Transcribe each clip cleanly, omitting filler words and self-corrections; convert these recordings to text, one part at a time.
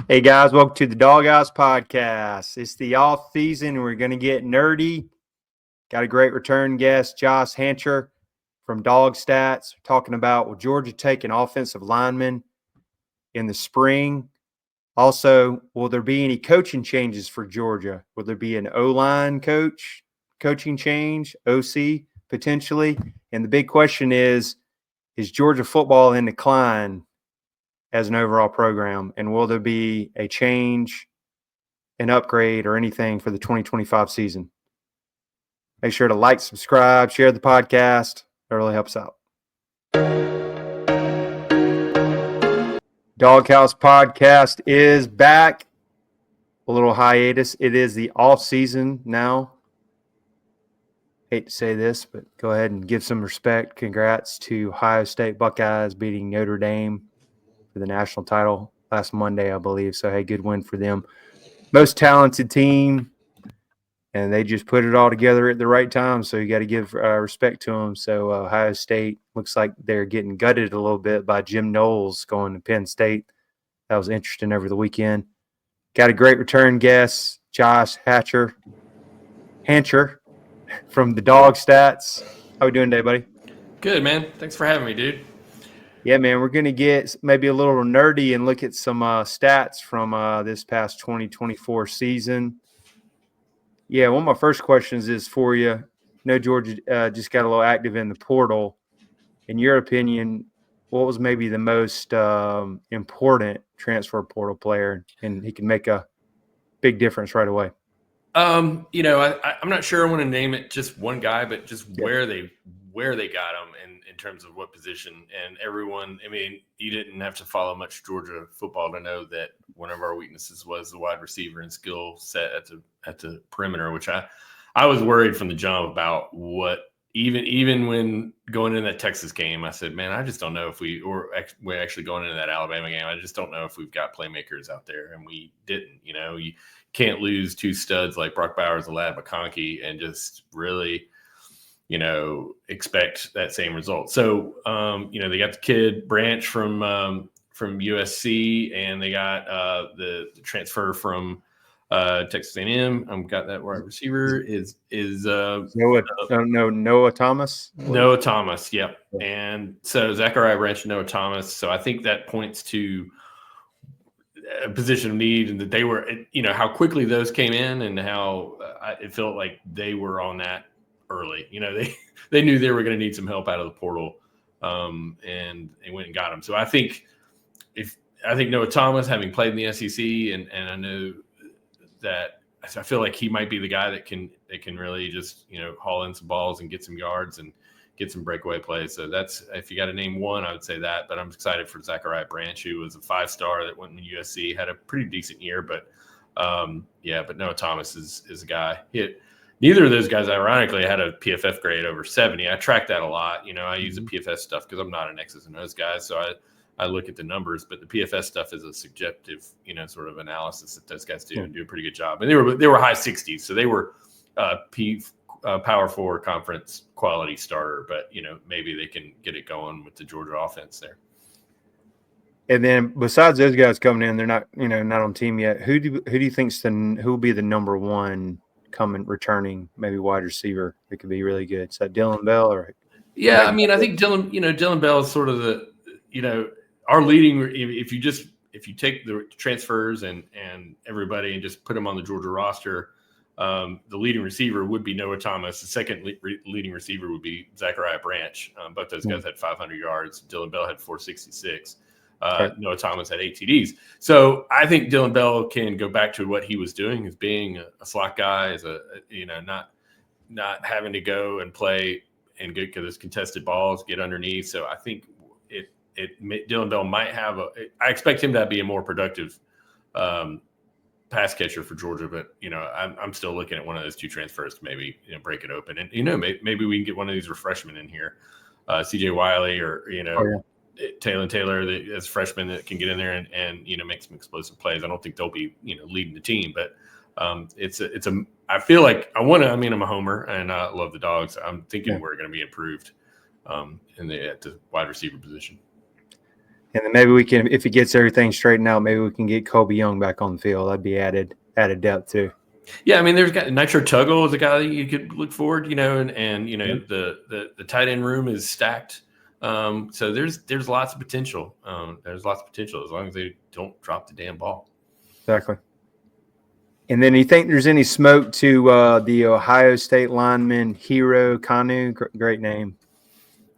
Hey guys, welcome to the Dawghouse podcast. It's the off season. We're going to get nerdy. Got a great return guest, Josh Hancher from Dawg Stats, talking about will Georgia take an offensive lineman in the spring? Also, will there be any coaching changes for Georgia? Will there be an O-line coaching change, OC potentially? And the big question is Georgia football in decline as an overall program, and will there be a change, an upgrade, or anything for the 2025 season? Make sure to like, subscribe, share the podcast. That really helps out. Doghouse podcast is back. A little hiatus. It is the off season now. Hate to say this, but go ahead and give some respect. Congrats to Ohio State Buckeyes beating Notre Dame for the national title last Monday, I believe. So, hey, good win for them. Most talented team, and they just put it all together at the right time. So you got to give respect to them. So Ohio State looks like they're getting gutted a little bit by Jim Knowles going to Penn State. That was interesting over the weekend. Got a great return guest, Josh Hancher from the Dawg Stats. How we doing today, buddy? Good, man. Thanks for having me, dude. Yeah, man, we're going to get maybe a little nerdy and look at some stats from this past 2024 season. Yeah, one of my first questions is for you. I know Georgia just got a little active in the portal. In your opinion, what was maybe the most important transfer portal player, and he can make a big difference right away? I'm not sure I want to name it just one guy, but just where they got him in terms of what position. And everyone, I mean, you didn't have to follow much Georgia football to know that one of our weaknesses was the wide receiver and skill set at the perimeter, which I was worried from the jump about what even when going into that Texas game, I said, man, I just don't know if we're actually going into that Alabama game. I just don't know if we've got playmakers out there, and we didn't. You can't lose two studs like Brock Bowers and Lad McConkey and just really, expect that same result. So, they got the kid Branch from USC, and they got the transfer from Texas A&M. Got that wide receiver is Noah Thomas. Noah Thomas, yep. And so Zachariah Branch and Noah Thomas. So I think that points to a position of need, and that they were, how quickly those came in, and how it felt like they were on that early. They knew they were going to need some help out of the portal, and they went and got them. So I think Noah Thomas, having played in the SEC, and I know that I feel like he might be the guy that can really just haul in some balls and get some yards and get some breakaway plays. So that's, if you got to name one, I would say that. But I'm excited for Zachariah Branch, who was a 5-star that went to USC, had a pretty decent year. But but Noah Thomas is a guy. Neither of those guys, ironically, had a PFF grade over 70. I track that a lot. I use the PFF stuff because I'm not an X's and O's guy. So I look at the numbers, but the PFS stuff is a subjective, sort of analysis that those guys do and do a pretty good job. And they were high 60s, so they were Power 4 conference quality starter. But maybe they can get it going with the Georgia offense there. And then besides those guys coming in, they're not not on team yet. Who do you think's who will be the number one returning maybe wide receiver that could be really good? Is that Dylan Bell or? Yeah, I mean, I think Dylan Bell is sort of the our leading. If you take the transfers and everybody and just put them on the Georgia roster, the leading receiver would be Noah Thomas. The second leading receiver would be Zachariah Branch. Both those guys had 500 yards. Dylan Bell had 466. Noah Thomas had 8 TDs. So I think Dylan Bell can go back to what he was doing, as being a slot guy, as not having to go and play and get those contested balls, get underneath. So I think Dylan Bell might have I expect him to be a more productive pass catcher for Georgia, but I'm still looking at one of those two transfers to maybe break it open, and maybe we can get one of these freshmen in here, CJ Wiley or Taylor as freshmen that can get in there and make some explosive plays. I don't think they'll be leading the team, but I feel like I'm a homer and I love the Dogs. I'm thinking we're going to be improved at the wide receiver position. And then maybe we can, if he gets everything straightened out, maybe we can get Kobe Young back on the field. That'd be added depth too. Yeah, I mean, there's got Nitro Tuggle is a guy that you could look forward, and the tight end room is stacked. So there's lots of potential. There's lots of potential as long as they don't drop the damn ball. Exactly. And then you think there's any smoke to the Ohio State lineman Hero Kanu? Great name.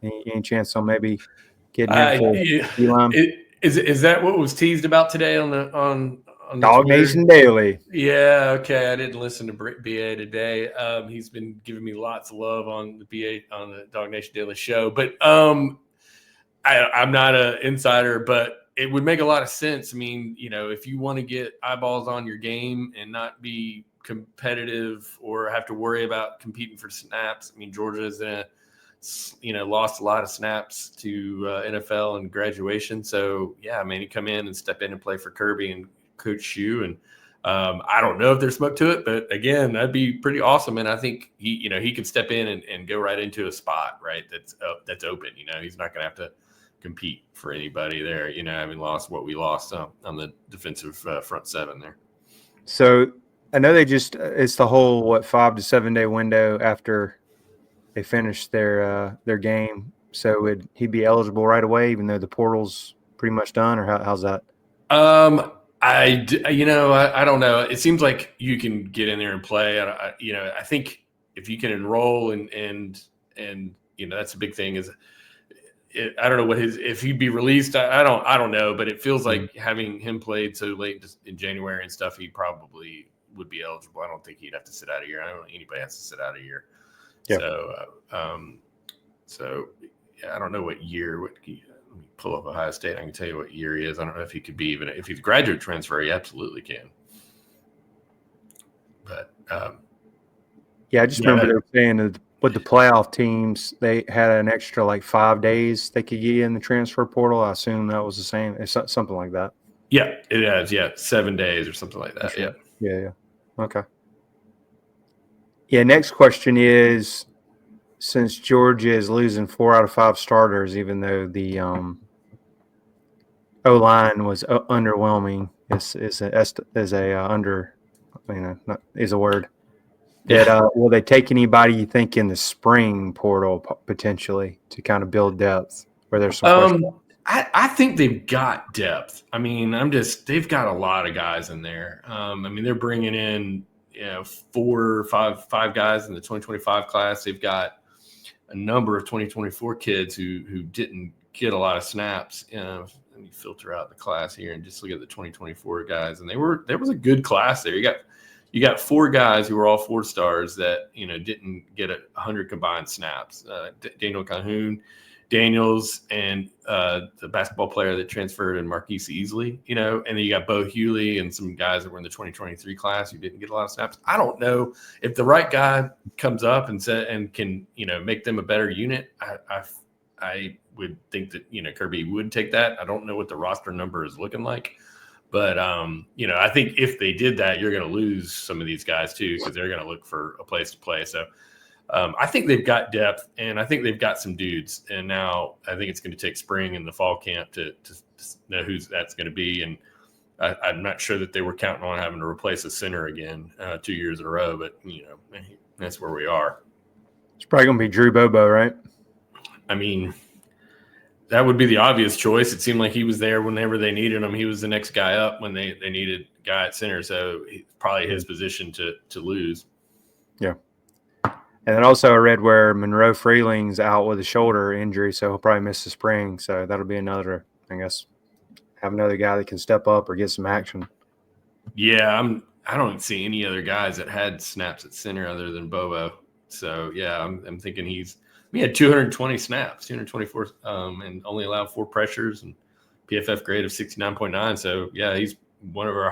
Any chance on maybe getting him for D-line? Is that what was teased about today on the Dawg Nation Daily? Yeah, okay. I didn't listen to BA today. He's been giving me lots of love on the BA on the Dawg Nation Daily show, but I'm not an insider, but it would make a lot of sense. I mean, if you want to get eyeballs on your game and not be competitive or have to worry about competing for snaps. I mean, Georgia's lost a lot of snaps to NFL and graduation. So yeah, I mean, you come in and step in and play for Kirby and Coach Shue, and I don't know if there's smoke to it, but again, that'd be pretty awesome. And I think he could step in and go right into a spot, right? That's open. He's not going to have to compete for anybody there, having lost what we lost on the defensive front seven there. So I know it's the whole 5 to 7 day window after they finish their game. So would he be eligible right away, even though the portal's pretty much done, or how's that? I don't know. It seems like you can get in there and play. I think if you can enroll and that's a big thing. I don't know if he'd be released. I don't know, but it feels like having him played so late in January and stuff, he probably would be eligible. I don't think he'd have to sit out a year. I don't think anybody has to sit out a year. Yep. So yeah, I don't know what year. Let me pull up Ohio State. I can tell you what year he is. I don't know if he could be if he's a graduate transfer. He absolutely can. But I just remember they were saying that with the playoff teams, they had an extra 5 days they could get in the transfer portal. I assume that was the same. It's something like that. Yeah, it is. Yeah, 7 days or something like that. Sure. Yeah. Okay. Yeah. Next question is, since Georgia is losing 4 out of 5 starters, even though the O-line was underwhelming, is a word. That will they take anybody you think in the spring portal potentially to kind of build depth where there's some questions? I think they've got depth. I mean, they've got a lot of guys in there. I mean, they're bringing in 4 or 5 guys in the 2025 class. They've got a number of 2024 kids who didn't get a lot of snaps. Let me filter out the class here and just look at the 2024 guys. And there was a good class there. You got 4 guys who were all 4 stars that didn't get 100 combined snaps. Daniel Calhoun, Daniels, and the basketball player that transferred in Marquise Easley. And then you got Bo Hewley and some guys that were in the 2023 class who didn't get a lot of snaps. I don't know if the right guy comes up and can make them a better unit. I would think that Kirby would take that. I don't know what the roster number is looking like. But, I think if they did that, you're going to lose some of these guys, too, because they're going to look for a place to play. So I think they've got depth, and I think they've got some dudes. And now I think it's going to take spring and the fall camp to know who that's going to be. And I'm not sure that they were counting on having to replace a center again 2 years in a row. But, that's where we are. It's probably going to be Drew Bobo, right? I mean – that would be the obvious choice. It seemed like he was there whenever they needed him. He was the next guy up when they needed a guy at center. So it's probably his position to lose. Yeah. And then also I read where Monroe Freeling's out with a shoulder injury, so he'll probably miss the spring. So that'll be another, I guess, have another guy that can step up or get some action. Yeah, I don't see any other guys that had snaps at center other than Bobo. So, yeah, I'm thinking he had 220 snaps, 224, and only allowed 4 pressures and PFF grade of 69.9. So, yeah, he's one of our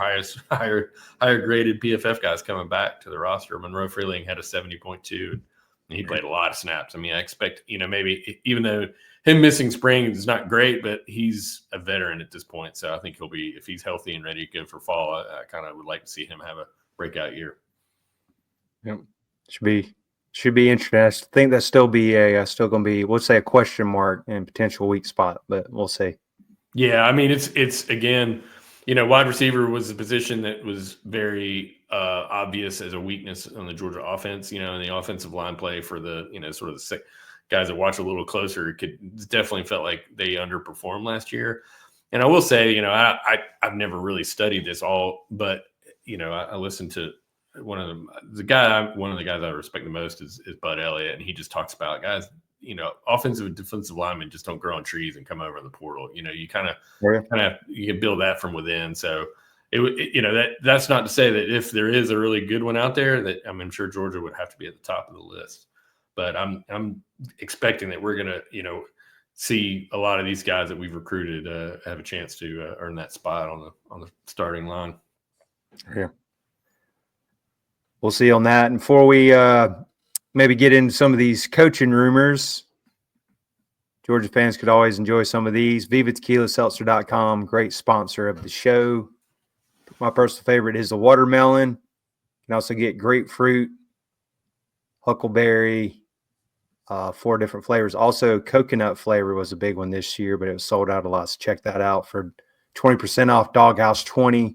higher graded PFF guys coming back to the roster. Monroe Freeling had a 70.2, and he played a lot of snaps. I mean, I expect, maybe even though him missing spring is not great, but he's a veteran at this point. So I think he'll be, if he's healthy and ready to go for fall, I kind of would like to see him have a breakout year. Yep. Should be interesting. I think that's still going to be, we'll say a question mark and potential weak spot, but we'll see. Yeah, I mean, it's again, wide receiver was a position that was very obvious as a weakness on the Georgia offense. And the offensive line play for the sort of the guys that watch a little closer definitely felt like they underperformed last year. And I will say, I've never really studied this all, but I listened to one of the guys I respect the most is Bud Elliott, and he just talks about guys. Offensive and defensive linemen just don't grow on trees and come over in the portal. You kind of you can build that from within. So that's not to say that if there is a really good one out there, that I'm sure Georgia would have to be at the top of the list. But I'm expecting that we're gonna see a lot of these guys that we've recruited have a chance to earn that spot on the starting line. Yeah, we'll see on that. And before we maybe get into some of these coaching rumors, Georgia fans could always enjoy some of these. VivaTequilaSeltzer.com, great sponsor of the show. My personal favorite is the watermelon. You can also get grapefruit, huckleberry, 4 different flavors. Also, coconut flavor was a big one this year, but it was sold out a lot. So check that out for 20% off. Doghouse 20.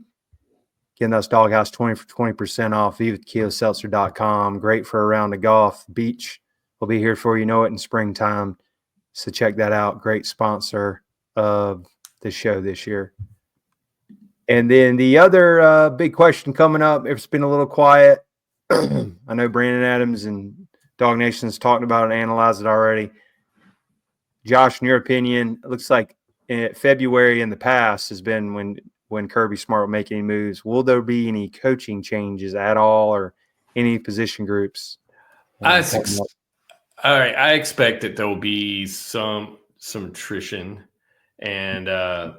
Again, that's Doghouse 20 for 20% off. VivaTequilaSeltzer.com. Great for a round of golf. Beach will be here for you know it in springtime. So check that out. Great sponsor of the show this year. And then the other big question coming up, it's been a little quiet. I know Brandon Adams and Dog Nation has talked about it and analyzed it already. Josh, in your opinion, it looks like February in the past has been when Kirby Smart will make any moves. Will there be any coaching changes at all or any position groups? All right. I expect that there will be some attrition. And I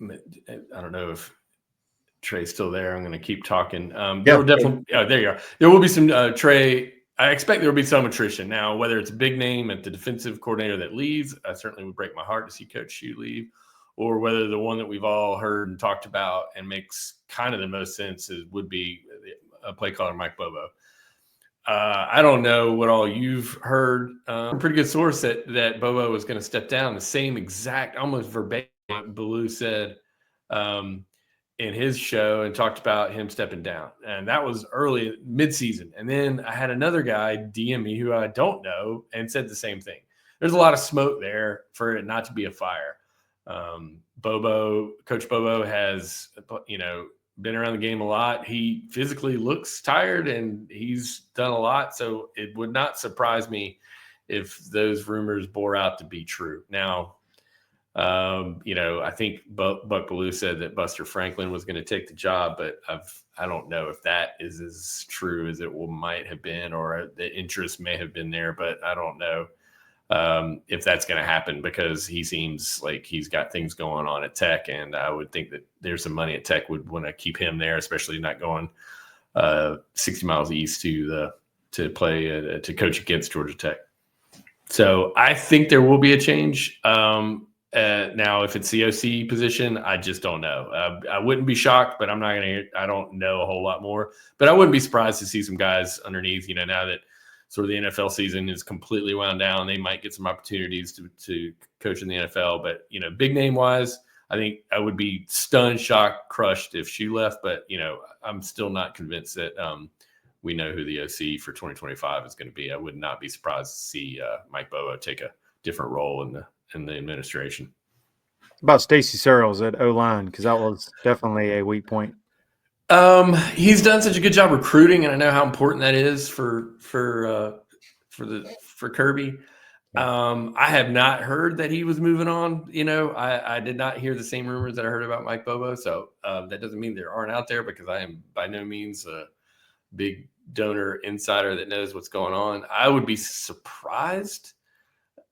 don't know if Trey's still there. I'm going to keep talking. There will definitely there you are. There will be some Trey. I expect there will be some attrition. Now, whether it's a big name at the defensive coordinator that leaves, I certainly would break my heart to see Coach Shue leave, or whether the one that we've all heard and talked about and makes kind of the most sense would be a play caller, Mike Bobo. I don't know what all you've heard. A pretty good source that Bobo was going to step down. The same exact, almost verbatim, what Ballou said in his show and talked about him stepping down. And that was early mid-season. And then I had another guy DM me who I don't know and said the same thing. There's a lot of smoke there for it not to be a fire. Coach Bobo has, been around the game a lot. He physically looks tired and he's done a lot. So it would not surprise me if those rumors bore out to be true. Now, I think Buck Ballou said that Buster Franklin was going to take the job, but I don't know if that is as true as it might have been, or the interest may have been there, but I don't know if that's going to happen, because he seems like he's got things going on at Tech, and I would think that there's some money at Tech would want to keep him there, especially not going 60 miles east to play to coach against Georgia Tech. So I think there will be a change. Now, if it's the OC position, I just don't know. I wouldn't be shocked, but I don't know a whole lot more. But I wouldn't be surprised to see some guys underneath, now that sort of the NFL season is completely wound down. They might get some opportunities to coach in the NFL. But, big name wise, I think I would be stunned, shocked, crushed if Shue left. But, I'm still not convinced that we know who the OC for 2025 is going to be. I would not be surprised to see Mike Bobo take a different role in the administration. About Stacey Searles at O-line, because that was definitely a weak point. He's done such a good job recruiting, and I know how important that is for Kirby. I have not heard that he was moving on. I did not hear the same rumors that I heard about Mike Bobo. So that doesn't mean there aren't out there, because I am by no means a big donor insider that knows what's going on. I would be surprised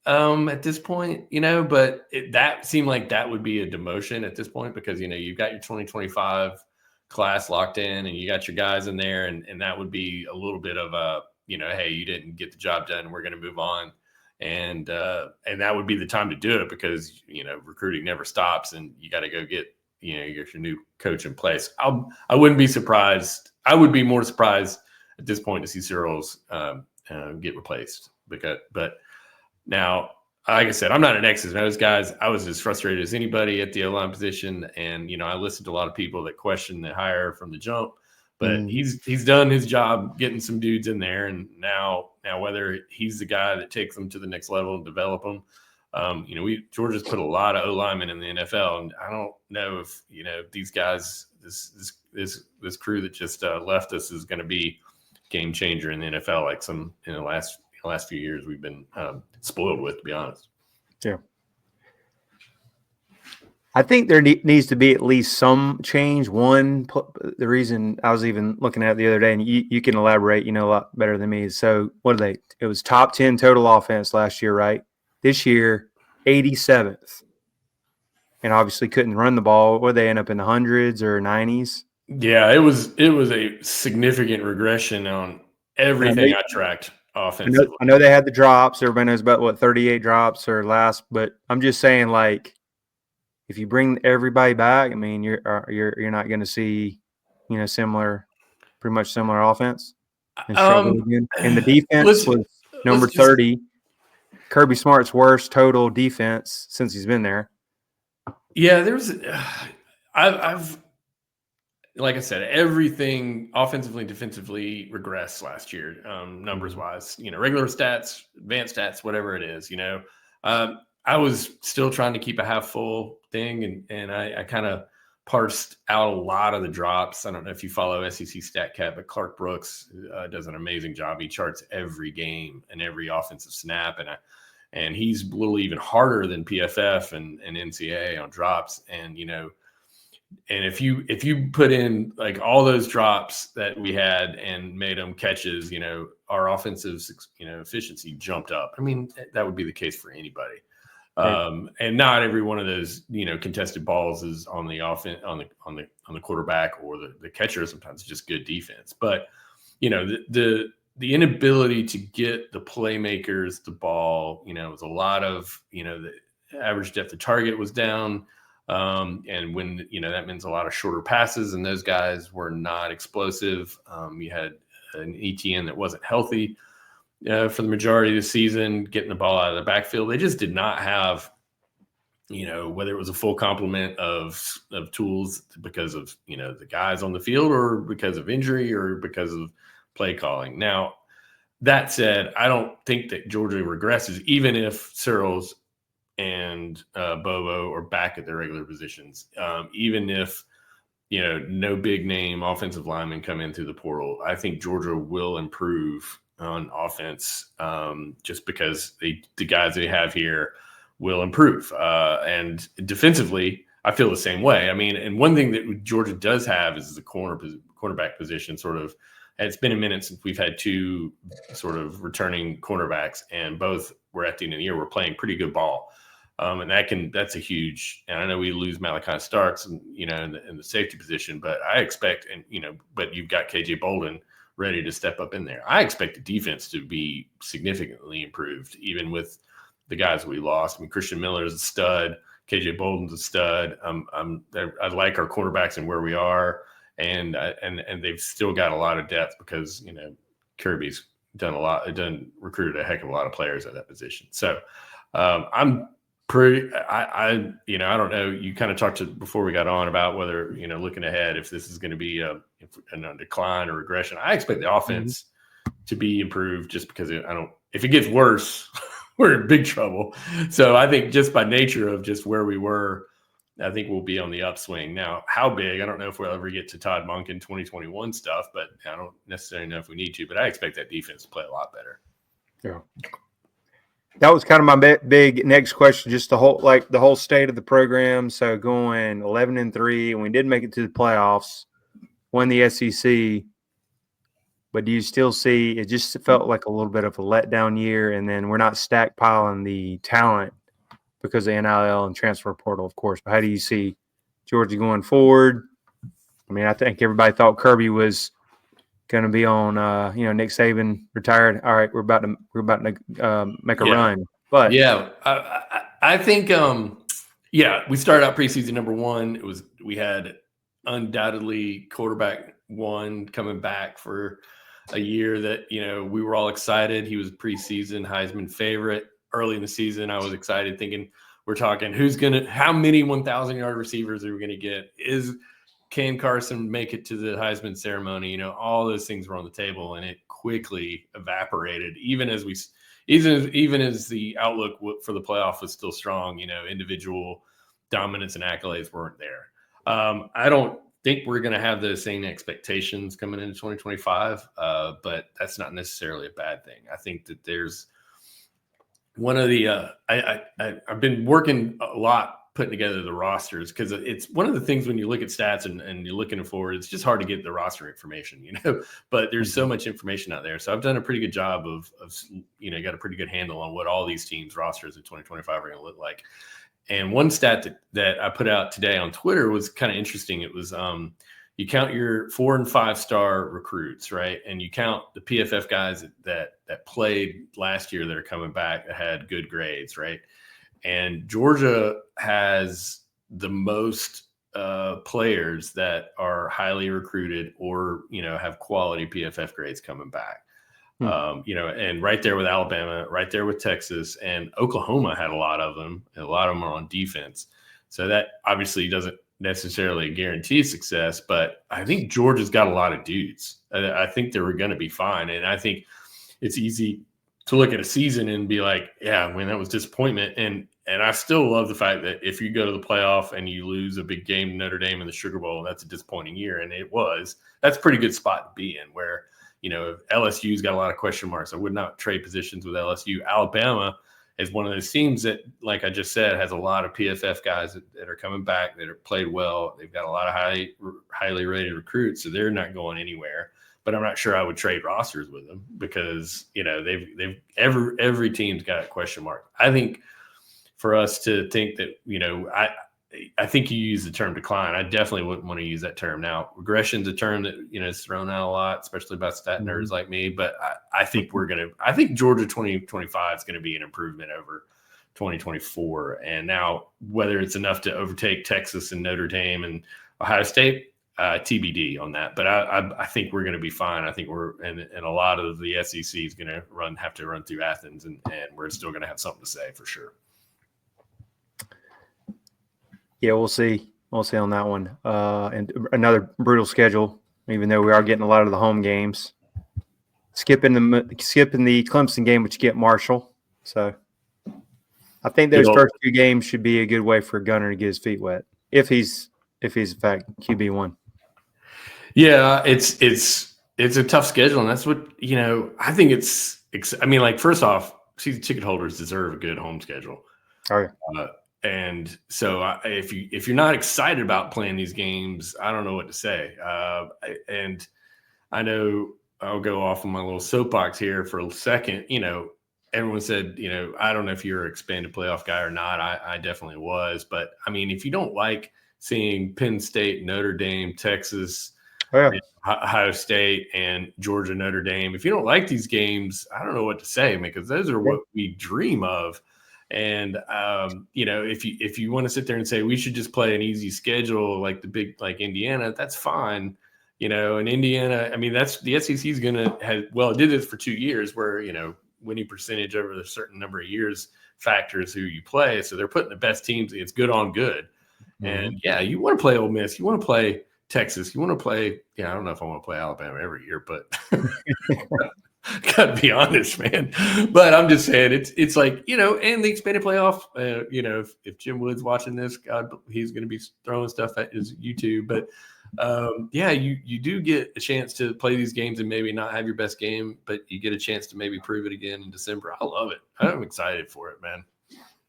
at this point, but that seemed like that would be a demotion at this point, because, you've got your 2025 class locked in and you got your guys in there, and that would be a little bit of a, hey, you didn't get the job done, we're going to move on. And that would be the time to do it, because, recruiting never stops, and you got to go get your new coach in place. I wouldn't be surprised. I would be more surprised at this point to see Searles get replaced, but now like I said, I'm not an X's and O's guys. I was as frustrated as anybody at the O-line position. And, I listened to a lot of people that question the hire from the jump, but he's done his job getting some dudes in there. And now whether he's the guy that takes them to the next level and develop them, Georgia's put a lot of O-linemen in the NFL, and I don't know if, these guys, this crew that just left us is going to be game changer in the NFL, like some in the last few years we've been spoiled with, to be honest. Yeah. I think there needs to be at least some change. One, the reason I was even looking at it the other day, and you can elaborate, a lot better than me. So what are they? It was top 10 total offense last year, right? This year, 87th. And obviously couldn't run the ball. Would they end up in the hundreds or 90s? Yeah, it was a significant regression on everything I tracked offensively. I know they had the drops. Everybody knows about 38 drops or last, but I'm just saying, like, if you bring everybody back, I mean, you're not going to see, pretty much similar offense. And struggle again. And the defense was number 30. Kirby Smart's worst total defense since he's been there. Yeah, I've like I said, everything offensively and defensively regressed last year, numbers wise. Regular stats, advanced stats, whatever it is. I was still trying to keep a half full thing, and I kind of parsed out a lot of the drops. I don't know if you follow SEC StatCat, but Clark Brooks does an amazing job. He charts every game and every offensive snap, and he's a little even harder than PFF and NCAA on drops. And and if you put in like all those drops that we had and made them catches, our offensive efficiency jumped up. I mean, that would be the case for anybody. And not every one of those, contested balls is on the offense, on the quarterback or the catcher. Sometimes it's just good defense. But, the inability to get the playmakers the ball, it was a lot of, the average depth of target was down. And when, that means a lot of shorter passes, and those guys were not explosive. You had an ETN that wasn't healthy for the majority of the season, getting the ball out of the backfield. They just did not have, whether it was a full complement of tools because of, the guys on the field, or because of injury, or because of play calling. Now, that said, I don't think that Georgia regresses, even if Searles and Bobo are back at their regular positions. Even if, no big name offensive linemen come in through the portal, I think Georgia will improve on offense, just because the guys they have here will improve. And defensively, I feel the same way. I mean, and one thing that Georgia does have is the cornerback position. Sort of, it's been a minute since we've had two sort of returning cornerbacks, and both were at the end of the year. We're playing pretty good ball. And that's a huge, and I know we lose Malachi Starks and, in the safety position, but I expect, but you've got KJ Bolden ready to step up in there. I expect the defense to be significantly improved, even with the guys we lost. I mean, Christian Miller is a stud. KJ Bolden's a stud. I like our quarterbacks and where we are, and they've still got a lot of depth because Kirby's recruited a heck of a lot of players at that position. So I'm pretty. I don't know. You kind of talked to before we got on about whether looking ahead if this is going to be a decline or regression. I expect the offense to be improved, just because if it gets worse, we're in big trouble. So I think just by nature of just where we were, I think we'll be on the upswing. Now, how big? I don't know if we'll ever get to Todd Monken 2021 stuff, but I don't necessarily know if we need to. But I expect that defense to play a lot better. Yeah. That was kind of my big next question, just the whole state of the program. So going 11-3, and we did make it to the playoffs, won the SEC. But do you still see it just felt like a little bit of a letdown year, and then we're not stockpiling the talent because of NIL and transfer portal, of course. But how do you see Georgia going forward? I mean, I think everybody thought Kirby was going to be on, Nick Saban retired. All right, we're about to make a run. But yeah, I think we started out preseason number one. We had undoubtedly quarterback one coming back for a year that we were all excited. He was preseason Heisman favorite. early in the season, I was excited thinking we're talking how many 1,000-yard receivers are we going to get? Can Carson make it to the Heisman ceremony? You know, all those things were on the table, and it quickly evaporated. Even as the outlook for the playoff was still strong, you know, individual dominance and accolades weren't there. I don't think we're going to have those same expectations coming into 2025, but that's not necessarily a bad thing. I think that there's one of the I've been working a lot putting together the rosters, because it's one of the things when you look at stats and you're looking forward, it's just hard to get the roster information, you know, but there's so much information out there. So I've done a pretty good job of you know, got a pretty good handle on what all these teams rosters in 2025 are going to look like. And one stat that I put out today on Twitter was kind of interesting. It was you count your 4- and 5-star recruits, right? And you count the PFF guys that played last year that are coming back that had good grades, right? And Georgia has the most players that are highly recruited or, you know, have quality PFF grades coming back. You know, and right there with Alabama, right there with Texas, and Oklahoma had a lot of them. And a lot of them are on defense. So that obviously doesn't necessarily guarantee success, but I think Georgia's got a lot of dudes. I think they were going to be fine. And I think it's easy to look at a season and be like, yeah, I mean, that was disappointment. And I still love the fact that if you go to the playoff and you lose a big game to Notre Dame in the Sugar Bowl, that's a disappointing year. And that's a pretty good spot to be in, where, you know, LSU's got a lot of question marks. I would not trade positions with LSU. Alabama is one of those teams that, like I just said, has a lot of PFF guys that are coming back, that have played well. They've got a lot of highly rated recruits, so they're not going anywhere. But I'm not sure I would trade rosters with them, because, you know, every team's got a question mark. I think for us to think that, you know, I think you use the term decline. I definitely wouldn't want to use that term. Now, regression's a term that, you know, is thrown out a lot, especially by stat nerds like me. But I think I think Georgia 2025 is going to be an improvement over 2024. And now, whether it's enough to overtake Texas and Notre Dame and Ohio State, TBD on that. But I think we're going to be fine. I think and a lot of the SEC is going to have to run through Athens, and we're still going to have something to say for sure. Yeah, we'll see. We'll see on that one. And another brutal schedule, even though we are getting a lot of the home games. Skipping the Clemson game, but you get Marshall. So I think those first two games should be a good way for Gunner to get his feet wet, if he's in fact QB1. Yeah, it's a tough schedule, and that's what, you know, I think I mean, like, first off, season ticket holders deserve a good home schedule. Oh, yeah. And so if you're not excited about playing these games, I don't know what to say. And I know I'll go off on my little soapbox here for a second. You know, everyone said, you know, I don't know if you're an expanded playoff guy or not. I definitely was. But, I mean, if you don't like seeing Penn State, Notre Dame, Texas, Ohio State, and Georgia, Notre Dame, if you don't like these games, I don't know what to say, because those are what we dream of. And, you know, if you want to sit there and say we should just play an easy schedule like like Indiana, that's fine. You know, and Indiana, I mean, that's the SEC is going to have, well, it did this for 2 years, where, you know, winning percentage over a certain number of years factors who you play. So they're putting the best teams. It's good on good. And yeah, you want to play Ole Miss, you want to play Texas, you want to play, I don't know if I want to play Alabama every year, but gotta be honest, man. But I'm just saying, it's like, you know, and the expanded playoff, you know, if Jim Wood's watching this, God, he's going to be throwing stuff at his YouTube. But yeah, you do get a chance to play these games and maybe not have your best game, but you get a chance to maybe prove it again in December. I love it. I'm excited for it, man.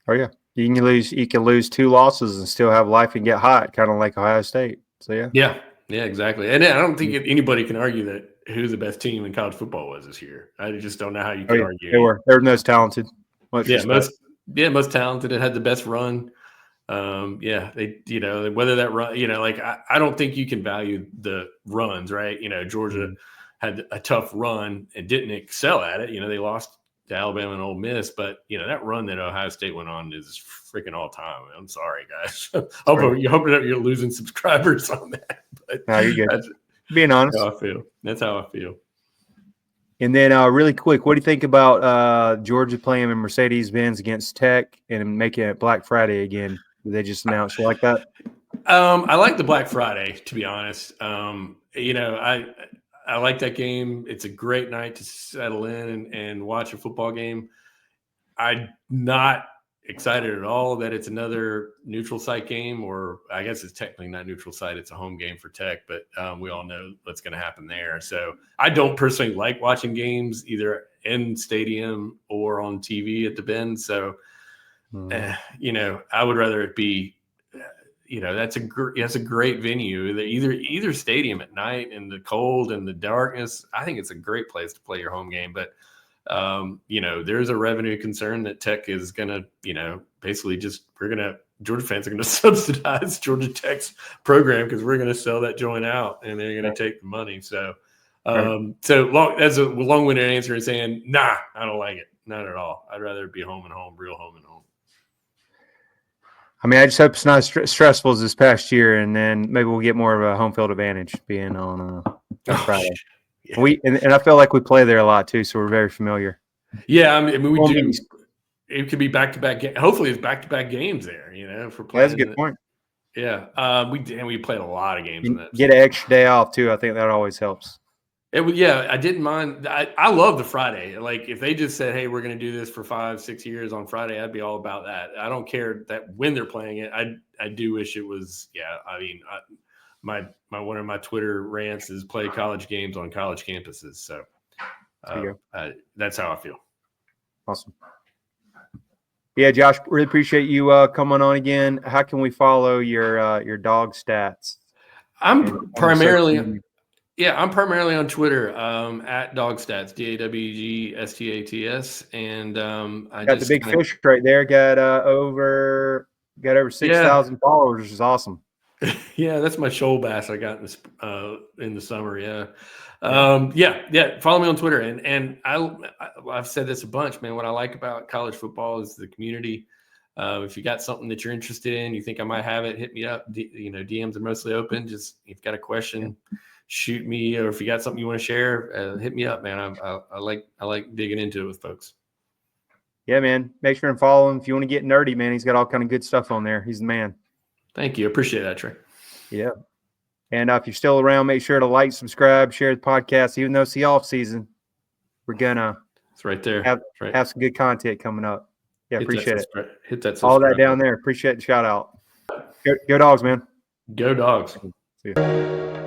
Oh yeah, you can lose 2 losses and still have life and get hot, kind of like Ohio State. So yeah, exactly. And I don't think anybody can argue that who the best team in college football was this year. I just don't know how you can argue. They were most talented. Most talented. It had the best run. They, you know, whether that run, you know, like I don't think you can value the runs, right? You know, Georgia had a tough run and didn't excel at it. You know, they lost to Alabama and Ole Miss, but you know, that run that Ohio State went on is freaking all time. I'm sorry, guys. You hope that you're losing subscribers on that. But no, you're good. Being honest. That's how I feel. And then really quick, what do you think about Georgia playing in Mercedes-Benz against Tech and making it Black Friday again? Did they just announce you like that? I like the Black Friday, to be honest. I like that game. It's a great night to settle in and watch a football game. I'm not excited at all that it's another neutral site game, or I guess it's technically not neutral site. It's a home game for Tech, but we all know what's going to happen there. So I don't personally like watching games either in stadium or on TV at the Bend. So, I would rather it be, that's a great venue. Either stadium at night in the cold and the darkness. I think it's a great place to play your home game, but there's a revenue concern that Tech is going to, basically Georgia fans are going to subsidize Georgia Tech's program because we're going to sell that joint out and they're going to take the money. So, that's a long-winded answer in saying, nah, I don't like it. Not at all. I'd rather it be home and home, real home and home. I mean, I just hope it's not as stressful as this past year, and then maybe we'll get more of a home field advantage being on Friday. Yeah. And I feel like we play there a lot too, so we're very familiar. Yeah, I mean we do. It could be back-to-back. Hopefully, it's back-to-back games there. If we're playing. That's a good point. Yeah, we played a lot of games. In that. Get an extra day off too. I think that always helps. I didn't mind. I love the Friday. Like if they just said, "Hey, we're going to do this for 5-6 years on Friday," I'd be all about that. I don't care that when they're playing it. I do wish it was. Yeah, I mean, my one of my Twitter rants is play college games on college campuses. So that's how I feel. Awesome. Yeah, Josh, really appreciate you coming on again. How can we follow your Dawg Stats? I'm primarily on Twitter at DawgStats, DawgStats, and I got the big fish right there. Got over 6,000 followers, which is awesome. Yeah, that's my shoal bass I got in the summer. Yeah. Follow me on Twitter, and I've said this a bunch, man. What I like about college football is the community. If you got something that you're interested in, you think I might have it, hit me up. DMs are mostly open. Just if you've got a question, shoot me, or if you got something you want to share, hit me up, man. I like digging into it with folks. Yeah, man. Make sure and follow him if you want to get nerdy, man. He's got all kind of good stuff on there. He's the man. Thank you. Appreciate that, Trey. Yeah. And if you're still around, make sure to like, subscribe, share the podcast. Even though it's the off season, we're gonna it's right there. Have some good content coming up. Yeah, appreciate it. Hit that all that down there. Appreciate the shout out. Go Dogs, man. Go Dogs. See you.